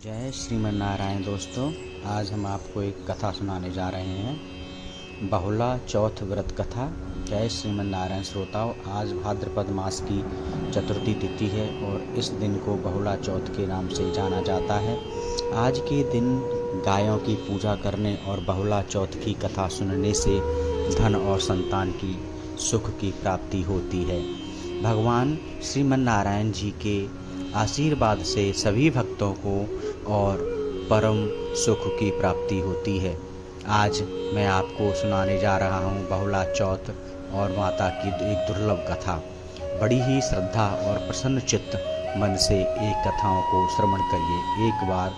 जय श्रीमन नारायण दोस्तों। आज हम आपको एक कथा सुनाने जा रहे हैं, बहुला चौथ व्रत कथा। जय श्रीमन नारायण श्रोताओं, आज भाद्रपद मास की चतुर्थी तिथि है और इस दिन को बहुला चौथ के नाम से जाना जाता है। आज के दिन गायों की पूजा करने और बहुला चौथ की कथा सुनने से धन और संतान की सुख की प्राप्ति होती है। भगवान श्रीमन नारायण जी के आशीर्वाद से सभी भक्तों को और परम सुख की प्राप्ति होती है। आज मैं आपको सुनाने जा रहा हूँ बहुला चौथ और माता की एक दुर्लभ कथा। बड़ी ही श्रद्धा और प्रसन्न चित्त मन से एक कथाओं को श्रवण करिए। एक बार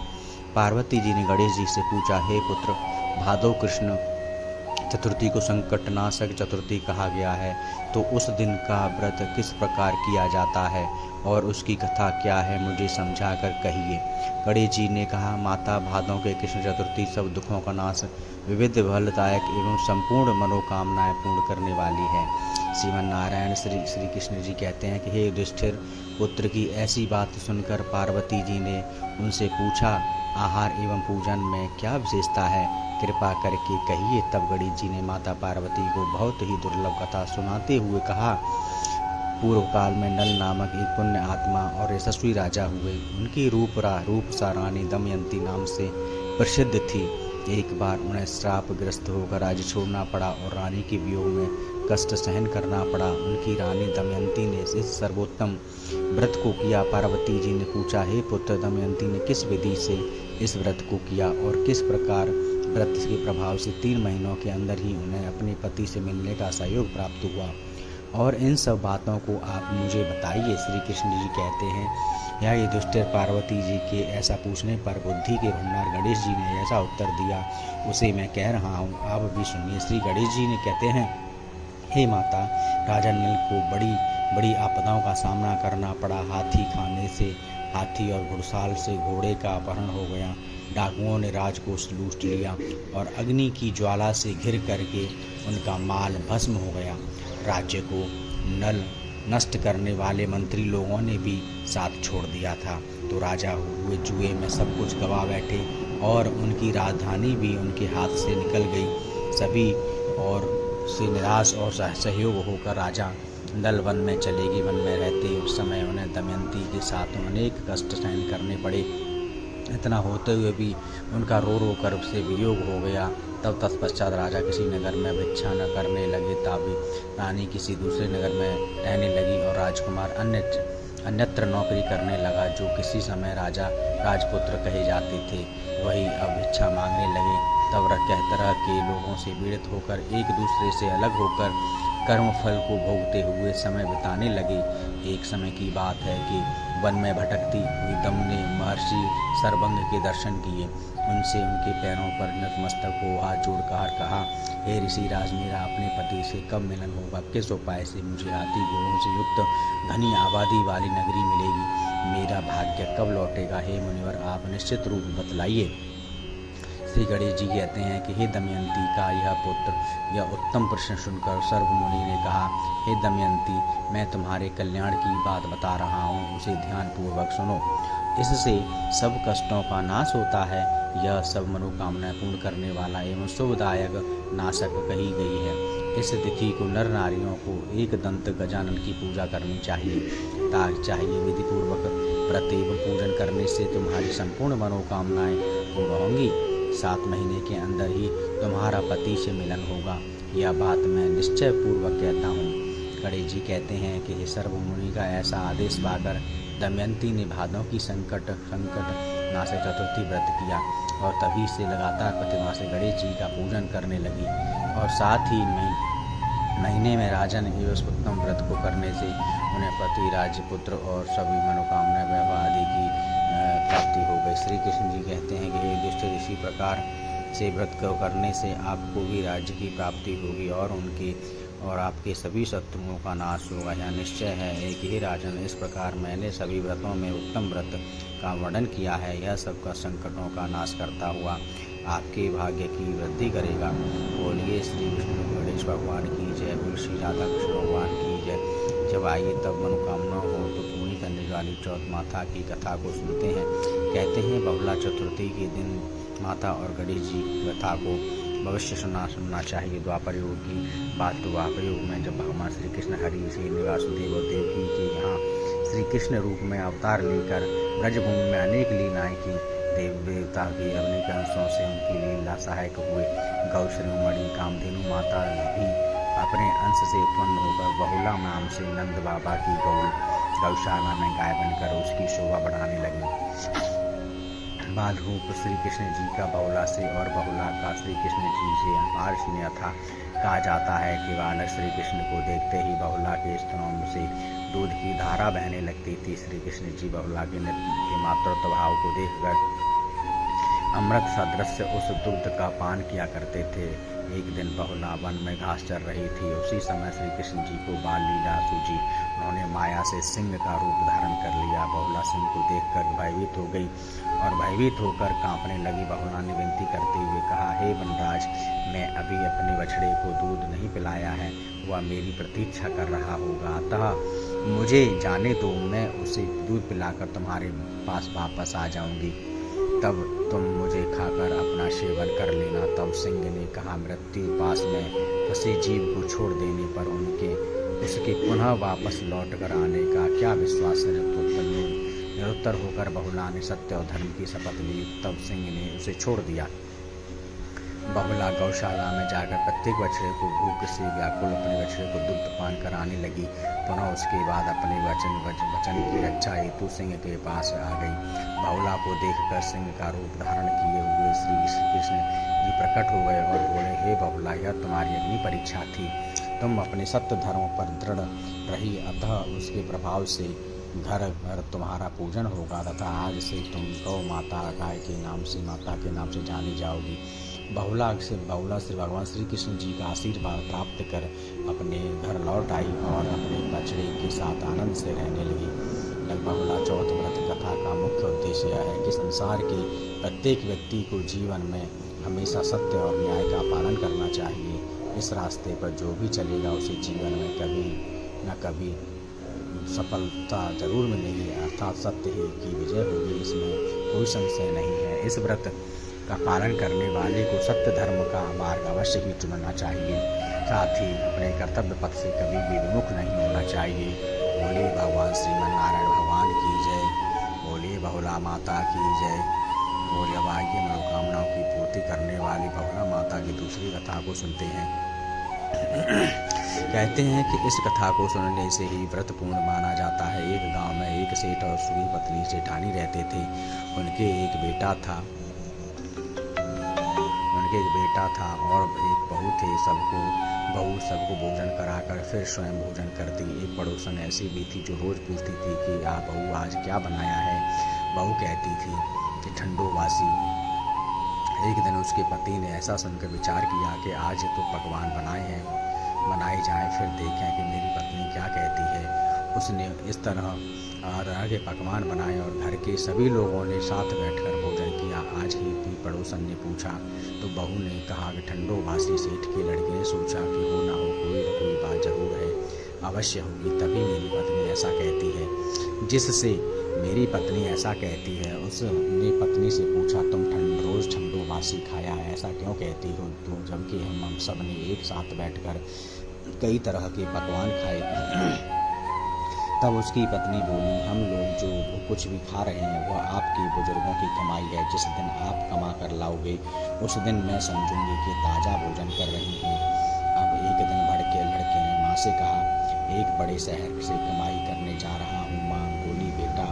पार्वती जी ने गणेश जी से पूछा, हे पुत्र, भादो कृष्ण चतुर्थी को संकटनाशक चतुर्थी कहा गया है, तो उस दिन का व्रत किस प्रकार किया जाता है और उसकी कथा क्या है, मुझे समझा कर कहिए। गणेश जी ने कहा, माता, भादों के कृष्ण चतुर्थी सब दुखों का नाश, विविध फलदायक एवं संपूर्ण मनोकामनाएं पूर्ण करने वाली है। श्रीमन नारायण श्री कृष्ण जी कहते हैं कि हे युधिष्ठिर पुत्र की ऐसी बात सुनकर पार्वती जी ने उनसे पूछा, आहार एवं पूजन में क्या विशेषता है, कृपा करके कहिए। तब गणेश जी ने माता पार्वती को बहुत ही दुर्लभ कथा सुनाते हुए कहा, पूर्व काल में नल नामक एक पुण्य आत्मा और यशस्वी राजा हुए। उनकी रूपसा रानी दमयंती नाम से प्रसिद्ध थी। एक बार उन्हें श्रापग्रस्त होकर राज्य छोड़ना पड़ा और रानी के वियोग में कष्ट सहन करना पड़ा। उनकी रानी दमयंती ने इस सर्वोत्तम व्रत को किया। पार्वती जी ने पूछा, हे पुत्र, दमयंती ने किस विधि से इस व्रत को किया और किस प्रकार व्रत के प्रभाव से 3 महीनों के अंदर ही उन्हें अपने पति से मिलने का सहयोग प्राप्त हुआ, और इन सब बातों को आप मुझे बताइए। श्री कृष्ण जी कहते हैं, यह युधिष्ठिर पार्वती जी के ऐसा पूछने पर बुद्धि के भंडार गणेश जी ने ऐसा उत्तर दिया, उसे मैं कह रहा हूँ, आप भी सुनिए। श्री गणेश जी ने कहते हैं, हे माता, राजा नल को बड़ी आपदाओं का सामना करना पड़ा। हाथी खाने से हाथी और घुड़साल से घोड़े का अपहरण हो गया। डाकुओं ने राजकोष लूट लिया और अग्नि की ज्वाला से घिर करके उनका माल भस्म हो गया। राज्य को नल नष्ट करने वाले मंत्री लोगों ने भी साथ छोड़ दिया था, तो राजा हुए जुए में सब कुछ गवा बैठे और उनकी राजधानी भी उनके हाथ से निकल गई। सभी और से निराश और सहयोग होकर राजा नल वन में चले गए। वन में रहते उस समय उन्हें दमयंती के साथ अनेक कष्ट सहन करने पड़े। इतना होते हुए भी उनका रो रो कर उससे वियोग हो गया। तब तत्पश्चात राजा किसी नगर में भिक्षा न करने लगे, तभी रानी किसी दूसरे नगर में रहने लगी और राजकुमार अन्यत्र नौकरी करने लगा। जो किसी समय राजा राजपुत्र कहे जाते थे, वही अब भिक्षा मांगने लगे। तब तरह के लोगों से पीड़ित होकर एक दूसरे से अलग होकर कर्म फल को भोगते हुए समय बिताने लगे। एक समय की बात है कि वन में भटकती हुई दम ने महर्षि सरभंग के दर्शन किए। उनसे उनके पैरों पर नतमस्तक हो हाथ जोड़कर कहा, हे ऋषि राज, मेरा अपने पति से कब मिलन होगा? किस उपाय से मुझे हाथी घोड़ों से युक्त घनी आबादी वाली नगरी मिलेगी? मेरा भाग्य कब लौटेगा? हे मुनिवर, आप निश्चित रूप बतलाइए। श्री गणेश जी कहते हैं कि हे दमयंती का यह पुत्र यह उत्तम प्रश्न सुनकर सर्व मुनि ने कहा, हे दमयंती, मैं तुम्हारे कल्याण की बात बता रहा हूँ, उसे ध्यानपूर्वक सुनो। इससे सब कष्टों का नाश होता है। यह सब मनोकामनाएं पूर्ण करने वाला एवं शुभदायक नाशक कही गई है। इस तिथि को नर नारियों को एक दंत गजानन की पूजा करनी चाहिए। विधि पूर्वक व्रत एवं पूजन करने से तुम्हारी संपूर्ण मनोकामनाएं पूर्ण होंगी। 7 महीने के अंदर ही तुम्हारा पति से मिलन होगा। यह बात मैं निश्चय पूर्वक कहता हूँ। गणेश जी कहते हैं कि सर्व मुनि का ऐसा आदेश पाकर दमयंती ने भादों की संकट नाशक चतुर्थी व्रत किया और तभी से लगातार प्रतिमा से गणेश जी का पूजन करने लगी। और साथ ही महीने में राजन एवं उत्तम व्रत को करने से उन्हें पति, राज्य, पुत्र और सभी मनोकामना वैभव आदि की प्राप्ति हो गई। श्री कृष्ण जी कहते हैं कि हे युधिष्ठिर, इसी प्रकार से व्रत को करने से आपको भी राज्य की प्राप्ति होगी और आपके सभी शत्रुओं का नाश होगा। यह निश्चय है। एक ही राजन, इस प्रकार मैंने सभी व्रतों में उत्तम व्रत का वर्णन किया है। यह सबका संकटों का नाश करता हुआ आपके भाग्य की वृद्धि करेगा। बोलिए श्री विष्णु गणेश भगवान की जय, बोल श्री राधा कृष्ण भगवान की जय। जब आइए तब मनोकामना हो तो पूरी करने वाली चौथ माता की कथा को सुनते हैं। कहते हैं बहुला चतुर्थी के दिन माता और गणेश जी की कथा को भविष्य सुनना चाहिए। द्वापर युग की बात। तो द्वापर युग में जब भगवान श्री कृष्ण हरि से वासुदेव और देवकी के यहाँ श्री कृष्ण रूप में अवतार लेकर ब्रजभूमि में अनेक लीलाएं की, देव देवता की अनेक अंशों से उनकी लीला सहायक हुए। गौ श्रीमणि कामधेनु माता भी अपने अंश से उत्पन्न होकर बहुला नाम से नंद बाबा की गौशाला में गाय बनकर उसकी शोभा बढ़ाने लगी। बाल रूप श्री कृष्ण जी का बहुला से और बहुला का श्री कृष्ण जी से अपार स्नेह था। कहा जाता है कि बालक श्री कृष्ण को देखते ही बहुला के स्तनों से दूध की धारा बहने लगती थी। श्री कृष्ण जी बहुला के मातृत्व भाव को देखकर अमृत सदृश उस दुग्ध का पान किया करते थे। एक दिन बहुला वन में घास चर रही थी। उसी समय श्री कृष्ण जी को बाल लीला सूझी। उन्होंने माया से सिंह का रूप धारण कर लिया। बहुला सिंह को देखकर भयभीत हो गई और भयभीत होकर कांपने लगी। बहुला ने विनती करते हुए कहा, हे वनराज, मैं अभी अपने बछड़े को दूध नहीं पिलाया है, वह मेरी प्रतीक्षा कर रहा होगा, अतः मुझे जाने दो, मैं उसे दूध पिलाकर तुम्हारे पास वापस आ जाऊंगी, तब तुम मुझे खाकर अपना सेवन कर लेना। तब सिंह ने कहा, मृत्यु पास में फंसे जीव को छोड़ देने पर उसके पुनः वापस लौट कर आने का क्या विश्वास है। निरुत्तर होकर बहुला ने सत्य और धर्म की शपथ ली। तब सिंह ने उसे छोड़ दिया। बहुला गौशाला में जाकर प्रत्येक बछड़े को भूख से व्याकुल अपने बछड़े को दुग्ध पान कराने लगी। पुनः उसके बाद अपने वचन की रक्षा हेतु सिंह के पास आ गई। बहुला को देखकर सिंह का रूप धारण किए हुए श्री कृष्ण जी प्रकट हो गए और बोले, हे बहुला, यह तुम्हारी अग्नि परीक्षा थी। तुम अपने सत्य धर्म पर दृढ़ रही, अतः उसके प्रभाव से घर घर तुम्हारा पूजन होगा तथा आज से तुम गौ माता गाय के नाम से माता के नाम से जानी जाओगी। बहुला श्री भगवान श्री कृष्ण जी का आशीर्वाद प्राप्त कर अपने घर लौट आई और अपने बछड़े के साथ आनंद से रहने लगी। बहुला चौथ व्रत कथा का मुख्य उद्देश्य यह है कि संसार के प्रत्येक व्यक्ति को जीवन में हमेशा सत्य और न्याय का पालन करना चाहिए। इस रास्ते पर जो भी चलेगा उसे जीवन में कभी न कभी सफलता जरूर मिलेगी, अर्थात सत्य ही की विजय होगी, इसमें कोई संशय नहीं है। इस व्रत का पालन करने वाले को सत्य धर्म का मार्ग अवश्य ही चुनना चाहिए। साथ ही अपने कर्तव्य पथ से कभी भी विमुख नहीं होना चाहिए। बोलिए भगवान श्रीमन्नारायण भगवान की जय। बोलिए बहुला माता की जय। बोलिए। अब आइए मनोकामनाओं की पूर्ति करने वाली बहुला माता की दूसरी कथा को सुनते हैं। कहते हैं कि इस कथा को सुनने से ही व्रत पूर्ण माना जाता है। एक गांव में एक सेठ और उसकी पत्नी सेठानी रहते थे। उनके एक बेटा था और एक बहू थे। बहू सबको भोजन कराकर फिर स्वयं भोजन करती। एक पड़ोसन ऐसी भी थी जो रोज पूछती थी कि बहू आज क्या बनाया है। बहू कहती थी कि ठंडो बासी। एक दिन उसके पति ने ऐसा सुनकर विचार किया कि आज तो पकवान बनाए जाएं, फिर देखें कि मेरी पत्नी क्या कहती है। उसने इस तरह के पकवान बनाए और घर के सभी लोगों ने साथ बैठकर भोजन किया। आज ही पड़ोसन ने पूछा तो बहू ने कहा कि ठंडो बासी। सेठ के लड़के ने सोचा कि हो ना हो कोई न कोई बात जरूर है, अवश्य होगी, तभी मेरी पत्नी ऐसा कहती है। जिससे मेरी पत्नी ऐसा कहती है उसने पत्नी से पूछा, तुम रोज ठंडो बासी खाया है, ऐसा क्यों कहती हो तुम, जबकि हम सब ने एक साथ बैठकर कई तरह के पकवान खाए। तब उसकी पत्नी बोली, हम लोग जो कुछ भी खा रहे हैं वह आपके बुजुर्गों की कमाई है। जिस दिन आप कमा कर लाओगे उस दिन मैं समझूंगी कि ताज़ा भोजन कर रही हूँ। अब एक दिन भड़के लड़के ने माँ से कहा, एक बड़े शहर से कमाई करने जा रहा हूँ। माँ बोली, बेटा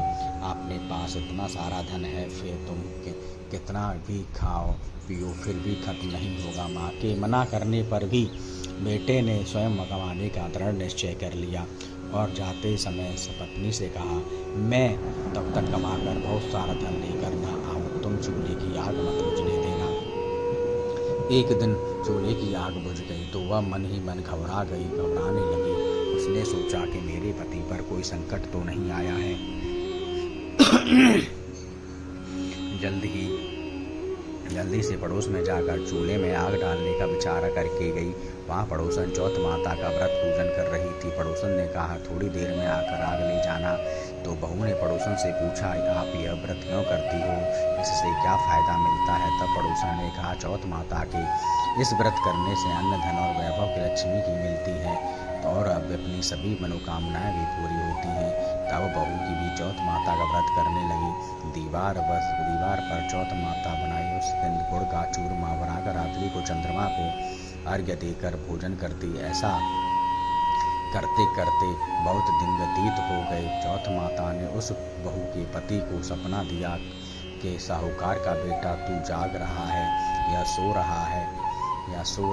आपने पास इतना सारा धन है, फिर तुम कितना भी खाओ पियो फिर भी खत्म नहीं होगा। माँ के मना करने पर भी बेटे ने स्वयं कमाने का दृढ़ निश्चय कर लिया और जाते समय पत्नी से कहा, मैं तब तक कमाकर बहुत सारा धन लेकर ना आऊँ, तुम चूल्हे की आग मत बुझने देना। एक दिन चूल्हे की आग बुझ गई तो वह मन ही मन घबराने लगी। उसने सोचा कि मेरे पति पर कोई संकट तो नहीं आया है। जल्दी से पड़ोस में जाकर चूल्हे में आग डालने का विचार करके गई। वहाँ पड़ोसन चौथ माता का व्रत पूजन कर रही थी। पड़ोसन ने कहा, थोड़ी देर में आकर आग ले जाना। तो बहू ने पड़ोसन से पूछा, आप यह व्रत क्यों करती हो, इससे क्या फ़ायदा मिलता है। तब पड़ोसन ने कहा, चौथ माता के इस व्रत करने से अन्न धन और वैभव की लक्ष्मी की मिलती है और अब अपनी सभी मनोकामनाएं भी पूरी होती हैं। तब बहू की भी चौथ माता का व्रत करने लगी। दीवार पर चौथ माता बनाई। उस दिन गुड़ का चूरमा बनाकर रात्रि को चंद्रमा को अर्घ्य देकर भोजन करती। ऐसा करते करते बहुत दिन व्यतीत हो गए। चौथ माता ने उस बहू के पति को सपना दिया कि साहूकार का बेटा तू जाग रहा है या सो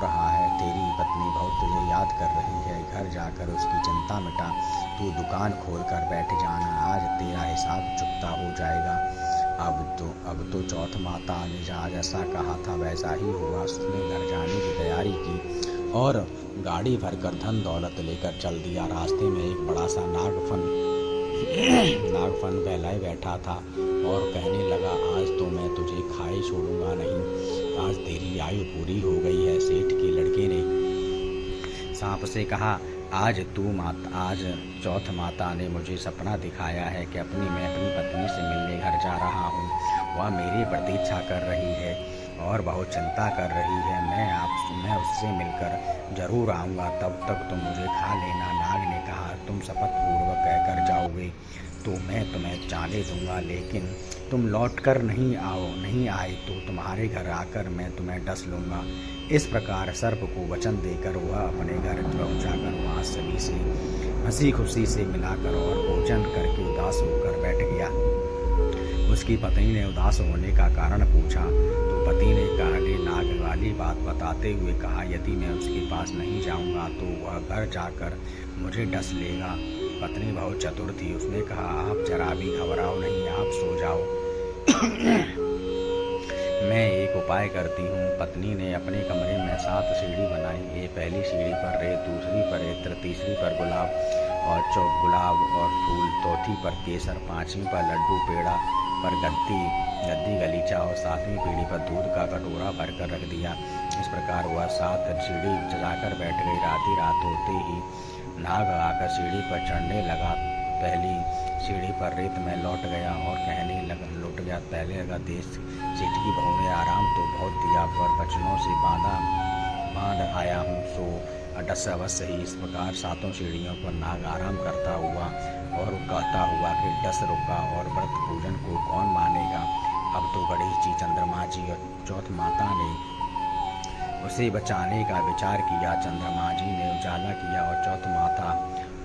रहा है, तेरी पत्नी बहुत तुझे याद कर रही है, घर जाकर उसकी चिंता मिटा, तू दुकान खोल कर बैठ जाना, आज तेरा हिसाब चुकता हो जाएगा। अब तो चौथ माता ने जैसा कहा था वैसा ही हुआ। उसने घर जाने की तैयारी की और गाड़ी भरकर धन दौलत लेकर चल दिया। रास्ते में एक बड़ा सा नागफन बहलाए बैठा था और कहने लगा, आज तो मैं तुझे खाए छोड़ूंगा नहीं, आज तेरी आयु पूरी हो गई है। सेठ के लड़के ने सांप से कहा, आज चौथ माता ने मुझे सपना दिखाया है कि मैं अपनी पत्नी से मिलने घर जा रहा हूँ। वह मेरी प्रतीक्षा कर रही है और बहुत चिंता कर रही है। मैं उससे मिलकर जरूर आऊँगा, तब तक तुम मुझे खा लेना। नाग ने कहा, तुम शपथ पूर्वक कहकर जाओगे तो मैं तुम्हें जाने दूंगा, लेकिन तुम लौट कर नहीं आए तो तुम्हारे घर आकर मैं तुम्हें डस लूँगा। इस प्रकार सर्प को वचन देकर वह अपने घर पहुँचाकर वहाँ सभी से हंसी खुशी से मिलाकर और भोजन करके उदास होकर बैठ गया। उसकी पत्नी ने उदास होने का कारण पूछा तो पति ने काले नाग वाली बात बताते हुए कहा, यदि मैं उसके पास नहीं जाऊंगा तो वह घर जाकर मुझे डस लेगा। पत्नी बहुत चतुर थी। उसने कहा, आप जरा भी घबराओ नहीं, आप सो जाओ। मैं एक उपाय करती हूँ। पत्नी ने अपने कमरे में 7 सीढ़ी बनाई। पहली सीढ़ी पर रेत, दूसरी पर इत्र, तीसरी पर गुलाब और फूल, चौथी पर केसर, 5वीं पर लड्डू पेड़ा पर गद्दी गलीचा और 7वीं पीढ़ी पर दूध का कटोरा भरकर रख दिया। इस प्रकार वह 7 सीढ़ी चढ़ाकर बैठ गई। रात होते ही नाग आकर सीढ़ी पर चढ़ने लगा। पहली सीढ़ी पर रेत में लौट गया और कहने लगा, देश सेठ की बहू ने आराम तो बहुत दिया, पर बचनों से बांध आया हूँ, सो डस अवश्य ही। इस प्रकार 7 सीढ़ियों पर नाग आराम करता हुआ और कहता हुआ कि डस रुका और व्रत पूजन को कौन मानेगा। अब तो गणेश जी, चंद्रमा जी और चौथ माता ने उसे बचाने का विचार किया। चंद्रमा जी ने उजाला किया और चौथ माता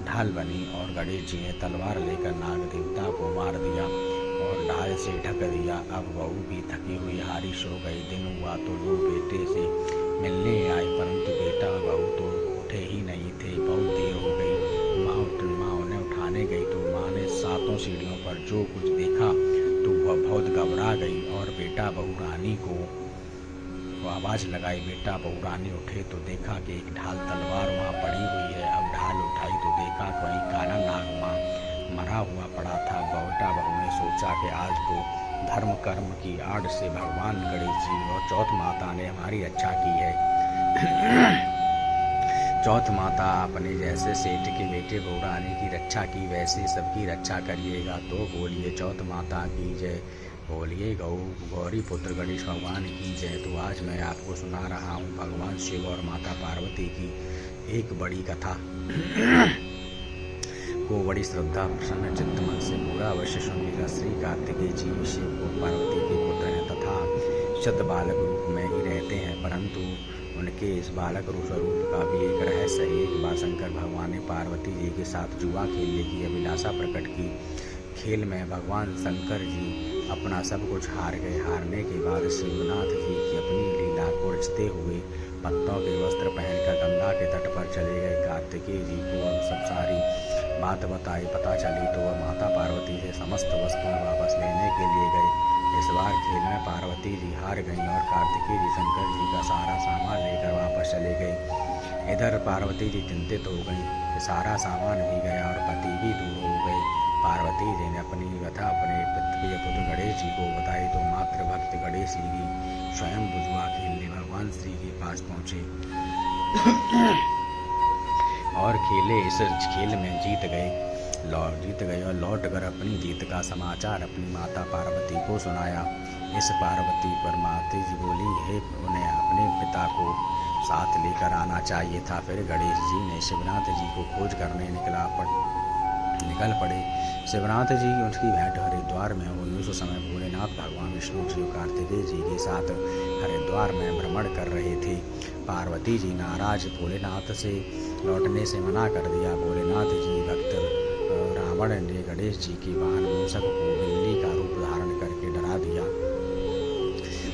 ढाल बनी और गणेश जी ने तलवार लेकर नाग देवता को मार दिया और ढाल से ढक दिया। अब बहू भी थकी हुई हारी सो गई। दिन हुआ तो लोग बेटे से मिलने आए, परंतु बेटा और बहू तो उठे ही नहीं थे। बहुत देर हो गई। माँ उन्हें उठाने गई तो माँ ने 7 सीढ़ियों पर जो कुछ देखा तो वह बहुत घबरा गई और बेटा बहू रानी को आवाज़ लगाई। बेटा बहू रानी उठे तो देखा कि एक ढाल तलवार वहाँ पड़ी हुई है। अब ढाल उठाई तो देखा कोई काला नाग मरा हुआ पड़ा था। बेटा बहू ने सोचा कि आज तो धर्म कर्म की आड़ से भगवान गणेश जी और चौथ माता ने हमारी रक्षा की है। चौथ माता अपने जैसे सेठ के बेटे बहू रानी की रक्षा की, वैसे सबकी रक्षा करिएगा। तो बोलिए चौथ माता की जय, बोलिए गौरी पुत्र गणेश भगवान की जय। तो आज मैं आपको सुना रहा हूँ भगवान शिव और माता पार्वती की एक बड़ी कथा को बड़ी श्रद्धा प्रसन्न चित्त मन से पूरा अवश्य सुनिएगा। श्री कार्तिकेय जी शिव को पार्वती के पुत्र हैं तथा शुद्ध बालक रूप में ही रहते हैं, परंतु उनके इस बालक स्वरूप का भी एक रहस्य है। एक बार शंकर भगवान ने पार्वती जी के साथ जुआ खेलने की अभिलाषा प्रकट की। खेल में भगवान शंकर जी अपना सब कुछ हार गए। हारने के बाद शिवनाथ जी की अपनी लीला को रचते हुए पत्तों के वस्त्र पहनकर गंगा के तट पर चले गए। कार्तिकेय जी को सब सारी बात बताई। पता चली तो वह माता पार्वती से समस्त वस्तुएं वापस लेने के लिए गए। इस बार खेल में पार्वती जी हार गईं और कार्तिकेय जी शंकर जी का सारा सामान लेकर वापस चले गए। इधर पार्वती जी चिंतित हो गईं कि सारा सामान भी गया और पति भी दूर हो गए। पार्वती जी ने अपनी कथा अपने प्रिय पुत्र गणेश जी को बताई तो मात्र भक्त गणेश जी स्वयं जुआ खेलने भगवान श्री के पास पहुँचे और खेले। इस खेल में जीत गए, जीत गए और लौट कर अपनी जीत का समाचार अपनी माता पार्वती को सुनाया। इस पार्वती पर माता जी बोली, हे उन्हें अपने पिता को साथ लेकर आना चाहिए था। फिर गणेश जी ने शिवनाथ जी को खोज करने निकल पड़े। शिवनाथ जी उनकी भेंट हरिद्वार में हुई। उस समय भोलेनाथ भगवान विष्णु जी और कार्तिकेय जी के साथ हरिद्वार में भ्रमण कर रहे थे। पार्वती जी नाराज भोलेनाथ से लौटने से मना कर दिया। भोलेनाथ जी भक्त रावण ने गणेश जी के वाहन मूषक को बिल्ली का रूप धारण करके डरा दिया।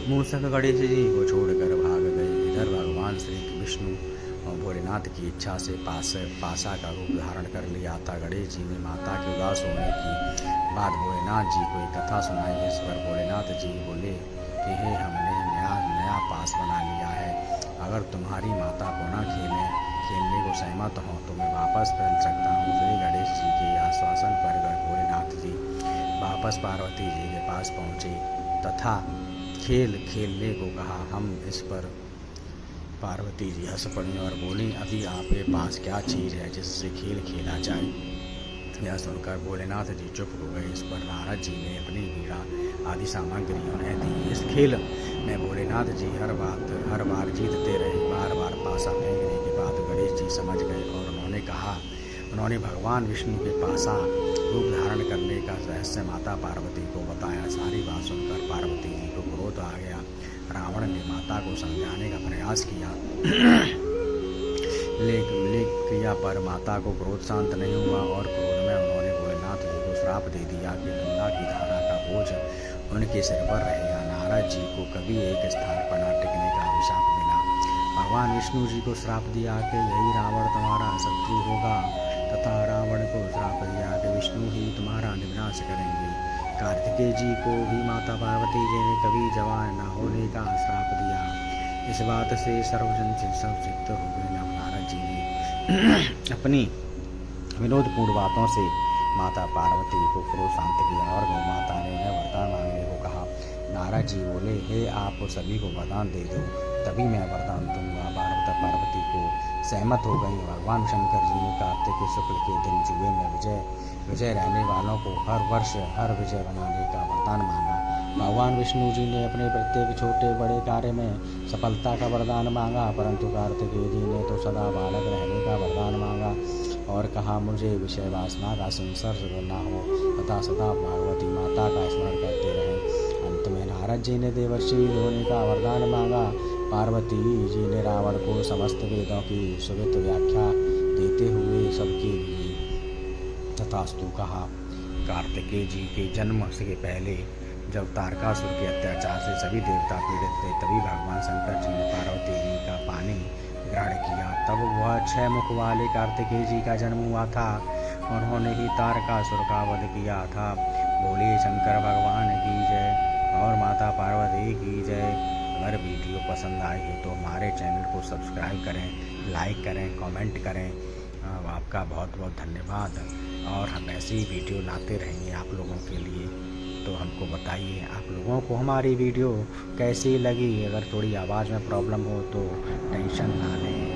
मूषक गणेश जी को छोड़कर भाग गए। इधर भगवान श्री विष्णु और भोलेनाथ की इच्छा से पासा का रूप धारण कर लिया था। गणेश जी ने माता के उदास होने की बाद भोलेनाथ जी को एक कथा सुनाई। इस पर भोलेनाथ जी बोले कि हे, हमने नया पास बना लिया है। अगर तुम्हारी माता पुनः खेलने को सहमत हो तो मैं वापस फैल सकता हूँ। श्री गणेश जी के आश्वासन पर भोलेनाथ जी वापस पार्वती जी के पास पहुँचे तथा खेलने को कहा। हम इस पर पार्वती जी हंस पड़ी और बोली, अभी आपके पास क्या चीज़ है जिससे खेल खेला जाए? यह सुनकर भोलेनाथ जी चुप हो गए। इस पर नारद जी ने अपनी वीणा आदि सामग्री उन्हें दी। इस खेल में भोलेनाथ जी हर बार जीतते रहे। बार बार पासा फेंकने के बाद गणेश जी समझ गए और उन्होंने भगवान विष्णु के पासा रूप धारण करने का रहस्य माता पार्वती को बताया। सारी बात सुनकर पार्वती जी को क्रोध आ गया। रावण ने माता को समझाने का प्रयास किया क्रिया पर माता को क्रोध शांत नहीं हुआ और क्रोध में उन्होंने भोलेनाथ जी को श्राप दे दिया कि गंगा की धारा का बोझ उनके सिर पर रहेगा। नारद जी को कभी एक स्थान पर न टिकने का अभिशाप मिला। भगवान विष्णु जी को श्राप दिया कि यही रावण तुम्हारा शत्रु होगा तथा रावण को श्राप दिया कि विष्णु ही तुम्हारा विनाश करेंगे। कार्तिकेय जी को भी माता पार्वती जी ने कभी जवान न होने का श्राप दिया। इस बात से सर्वजन सिद्ध हो गए। नारद जी ने अपनी विनोदपूर्ण बातों से माता पार्वती को क्रोध शांत किया और गौ माता ने उन्हें वरदान मांगने को कहा। नारद जी बोले, हे, आप सभी को वरदान दे दो तभी मैं वरदान दूंगा। पार्वती को सहमत हो गई। भगवान शंकर जी ने कार्तिक शुक्ल के दिन जुए में विजय रहने वालों को हर वर्ष हर विजय बनाने का वरदान मांगा। भगवान विष्णु जी ने अपने प्रत्येक छोटे बड़े कार्य में सफलता का वरदान मांगा, परंतु कार्तिकेय जी ने तो सदा बालक रहने का वरदान मांगा और कहा, मुझे विषय वासना का संसर्ग न हो तथा सदा भगवती माता का स्मरण करते रहे। अंत में नारद जी ने देवर्षि होने का वरदान मांगा। पार्वती जी ने रावण को समस्त वेदों की सुविध व्याख्या देते हुए सबके लिए तथास्तु कहा। कार्तिकेय जी के जन्म से पहले जब तारकासुर के अत्याचार से सभी देवता पीड़ित थे, तभी भगवान शंकर जी ने पार्वती जी का पानी ग्रहण किया। तब वह 6 मुख वाले कार्तिकेय जी का जन्म हुआ था। उन्होंने ही तारकासुर का वध किया था। बोलिए शंकर भगवान की जय और माता पार्वती की जय। अगर वीडियो पसंद आए हो तो हमारे चैनल को सब्सक्राइब करें, लाइक करें, कमेंट करें। आपका बहुत बहुत धन्यवाद और हम ऐसी वीडियो लाते रहेंगे आप लोगों के लिए। तो हमको बताइए आप लोगों को हमारी वीडियो कैसी लगी। अगर थोड़ी आवाज़ में प्रॉब्लम हो तो टेंशन ना लें।